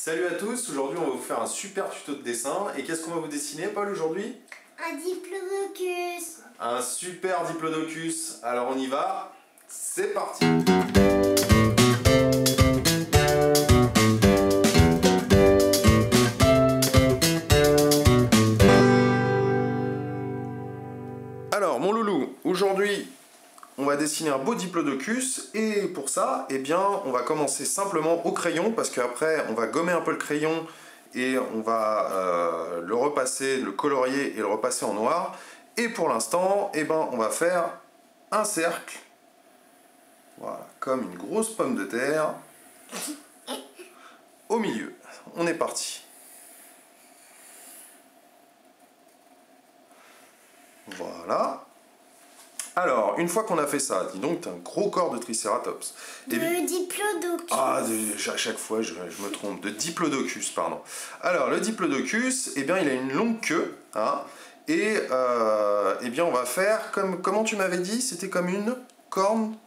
Salut à tous, aujourd'hui on va vous faire un super tuto de dessin. Et qu'est-ce qu'on va vous dessiner, Paul, aujourd'hui? Un diplodocus. Un super diplodocus. Alors on y va, c'est parti. Alors mon loulou, aujourd'hui on va dessiner un beau diplodocus et pour ça, eh bien, on va commencer simplement au crayon parce qu'après on va gommer un peu le crayon et on va le repasser, le colorier et le repasser en noir. Et pour l'instant, eh ben, on va faire un cercle, voilà, comme une grosse pomme de terre au milieu. On est parti. Voilà. Alors, une fois qu'on a fait ça, dis donc, t'as un gros corps de Tricératops. De diplodocus. Ah, à chaque fois, je me trompe. De diplodocus, pardon. Alors, le diplodocus, eh bien, il a une longue queue, hein, et eh bien, on va faire comme... Comment tu m'avais dit? C'était comme une corne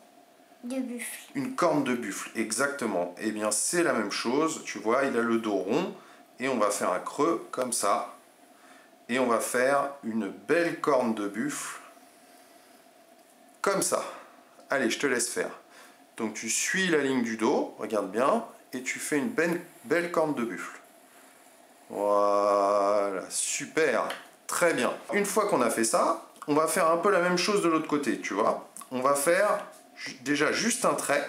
de buffle. Une corne de buffle, exactement. Eh bien, c'est la même chose. Tu vois, il a le dos rond, et on va faire un creux comme ça. Et on va faire une belle corne de buffle. Comme ça. Allez, je te laisse faire. Donc tu suis la ligne du dos, regarde bien, et tu fais une belle corne de buffle. Voilà, super, très bien. Une fois qu'on a fait ça, on va faire un peu la même chose de l'autre côté, tu vois. On va faire déjà juste un trait.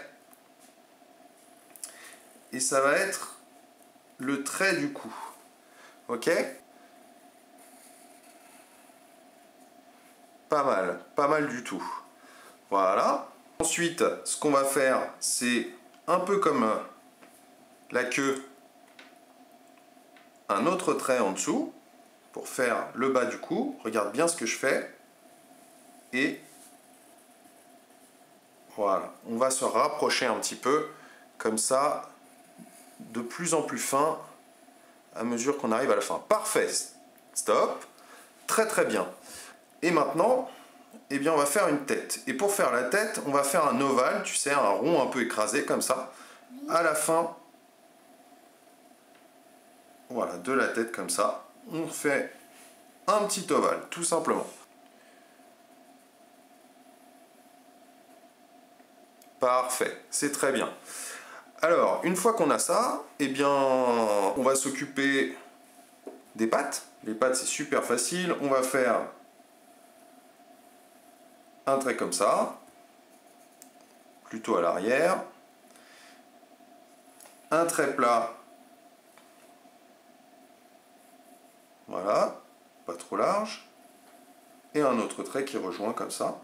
Et ça va être le trait du cou. Ok ? Pas mal du tout. Voilà. Ensuite, ce qu'on va faire, c'est un peu comme la queue, un autre trait en dessous pour faire le bas du cou. Regarde bien ce que je fais. Et voilà, on va se rapprocher un petit peu, comme ça, de plus en plus fin à mesure qu'on arrive à la fin. Parfait. Stop. Très très bien. Et maintenant, eh bien, on va faire une tête. Et pour faire la tête, on va faire un ovale, tu sais, un rond un peu écrasé comme ça. À la fin, voilà, de la tête comme ça, on fait un petit ovale, tout simplement. Parfait, c'est très bien. Alors, une fois qu'on a ça, eh bien, on va s'occuper des pattes. Les pattes, c'est super facile. On va faire un trait comme ça, plutôt à l'arrière. Un trait plat. Voilà, pas trop large. Et un autre trait qui rejoint comme ça.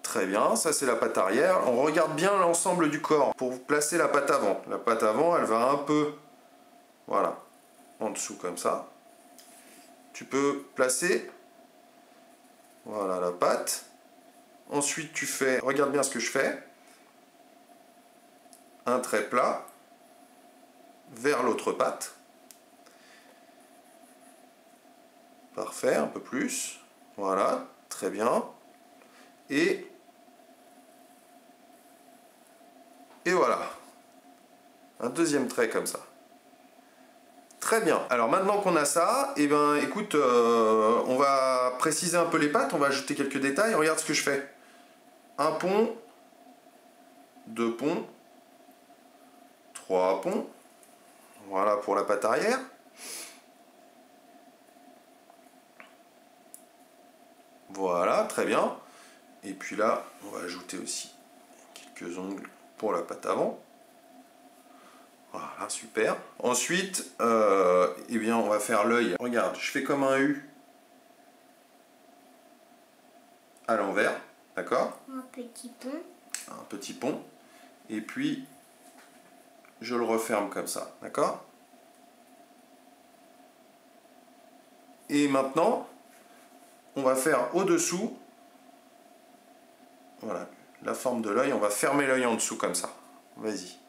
Très bien, ça c'est la patte arrière. On regarde bien l'ensemble du corps pour placer la patte avant. La patte avant, elle va un peu, voilà, en dessous comme ça. Tu peux placer, voilà la patte. Ensuite tu fais, regarde bien ce que je fais. Un trait plat vers l'autre patte. Parfait, un peu plus. Voilà, très bien. Et voilà. Un deuxième trait comme ça. Très bien. Alors maintenant qu'on a ça, eh ben, écoute, on va préciser un peu les pattes, on va ajouter quelques détails. Regarde ce que je fais. Un pont, deux ponts, trois ponts. Voilà pour la patte arrière. Voilà, très bien. Et puis là, on va ajouter aussi quelques ongles pour la patte avant. Voilà, super. Ensuite, eh bien, on va faire l'œil. Regarde, je fais comme un U à l'envers, d'accord? Un petit pont. Un petit pont. Et puis, je le referme comme ça, d'accord? Et maintenant, on va faire au-dessous, voilà, la forme de l'œil. On va fermer l'œil en dessous comme ça. Vas-y.